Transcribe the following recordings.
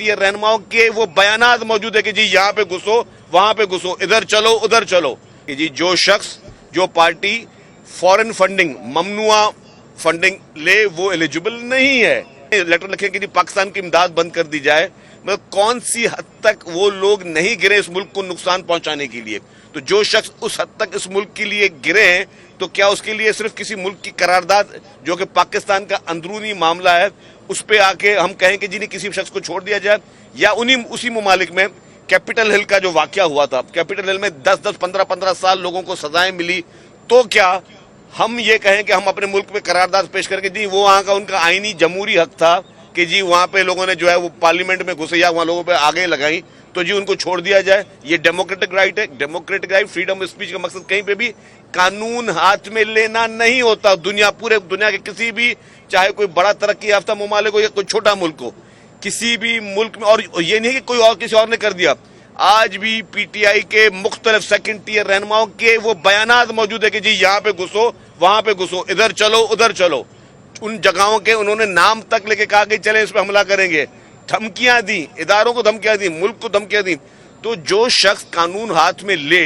Tier रहनुमाओं के वो बयानात मौजूद है कि जी यहाँ पे घुसो, वहां पे घुसो, इधर चलो, उधर चलो। कि जी जो शख्स, जो पार्टी फॉरेन फंडिंग, ममनुआ फंडिंग ले, वो एलिजिबल नहीं है। लेटर लिखे कि जी पाकिस्तान की इमदाद बंद कर दी जाए। मतलब कौन सी हद तक वो लोग नहीं गिरे इस मुल्क को नुकसान पहुंचाने के लिए। तो जो शख्स उस हद तक इस मुल्क के लिए गिरे हैं, तो क्या उसके लिए सिर्फ किसी मुल्क की करारदाद जो कि पाकिस्तान का अंदरूनी मामला है उस पे आके हम कहें कि जी नहीं किसी शख्स को छोड़ दिया जाए, या उसी ममालिक में कैपिटल हिल का जो वाकया हुआ था, कैपिटल हिल में 10-10, 15-15 साल लोगों को सजाएं मिली, तो क्या हम ये कहें कि हम अपने मुल्क में करारदाद पेश करके जी वो वहाँ का उनका आईनी जमहूरी हक था कि जी वहाँ पे लोगों ने जो है वो पार्लियामेंट में घुसे या वहाँ लोगों पे आगे लगाई, तो जी उनको छोड़ दिया जाए। ये डेमोक्रेटिक राइट है। Democratic right, freedom of speech का मकसद कहीं पे भी कानून हाथ में लेना नहीं होता। पूरे दुनिया के किसी भी, चाहे कोई बड़ा तरक्की याफ्ता ममालिक हो या कोई छोटा मुल्क हो, किसी भी मुल्क में, और ये नहीं कि कोई और किसी और ने कर दिया, आज भी पीटीआई के मुख्तलिफ सेकंड टियर रहनुमाओं के वो बयानात मौजूद है कि जी यहाँ पे घुसो, वहां पे घुसो, इधर चलो, उधर चलो। उन जगहों के उन्होंने नाम तक लेके कहा कि चले इस पे हमला करेंगे, धमकियां दी, इदारों को धमकियां दी, मुल्क को धमकियां दी। तो जो शख्स कानून हाथ में ले,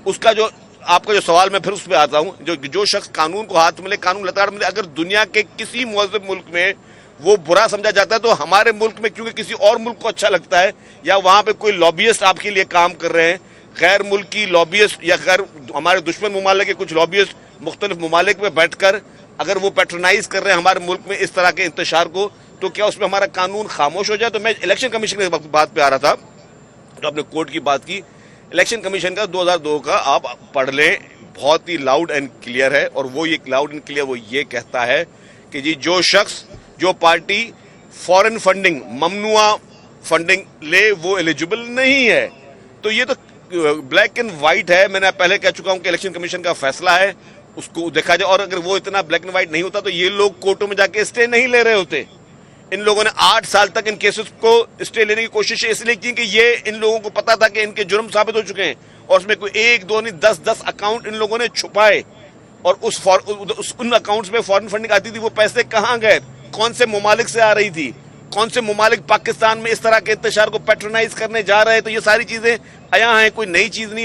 उसका जो आपका जो सवाल, मैं फिर उस पर आता हूं, जो शख्स कानून को हाथ में ले, कानून लताड़ में ले, अगर दुनिया के किसी मुअज़्ज़ब मुल्क में वो बुरा समझा जाता है, तो हमारे मुल्क में क्योंकि किसी और मुल्क को अच्छा लगता है, या वहां पे कोई लॉबियस्ट आपके लिए काम कर रहे हैं, गैर मुल्की लॉबियस्ट या गैर हमारे दुश्मन ममालिक के कुछ लॉबियस्ट मुख्तलिफ ममालिक में बैठकर अगर वो पैट्रोनाइज कर रहे हैं हमारे मुल्क में इस तरह के इंतशार को, तो क्या उसमें हमारा कानून खामोश हो जाए। तो मैं इलेक्शन कमीशन की बात पे आ रहा था, तो आपने कोर्ट की बात की। इलेक्शन कमीशन का 2002 का आप पढ़ लें, बहुत ही लाउड एंड क्लियर है, और वो ये लाउड एंड क्लियर वो ये कहता है कि जी जो शख्स, जो पार्टी फॉरेन फंडिंग, ममनुआ फंडिंग ले, वो एलिजिबल नहीं है। तो ये तो ब्लैक एंड व्हाइट है। मैंने पहले कह चुका हूं कि इलेक्शन कमीशन का फैसला है, उसको देखा जाए। और अगर वो इतना ब्लैक एंड व्हाइट नहीं होता तो ये लोग कोर्टों में जाके स्टे नहीं ले रहे होते। इन लोगों ने 8 साल तक इन केसेस को स्टे लेने की कोशिश इसलिए की कि ये इन लोगों को पता था कि इनके जुर्म साबित हो चुके हैं, और उसमें कोई 1, 2 नहीं 10-10 अकाउंट इन लोगों ने छुपाए, और उन अकाउंट्स में फॉरेन फंडिंग आती थी। वो पैसे कहाँ गए, कौन से ममालिक से आ रही थी, कौन से ममालिक पाकिस्तान में इस तरह के इंतशार को पैट्रोनाइज करने जा रहे हैं। तो ये सारी चीजें आया है, कोई नई चीज नहीं है।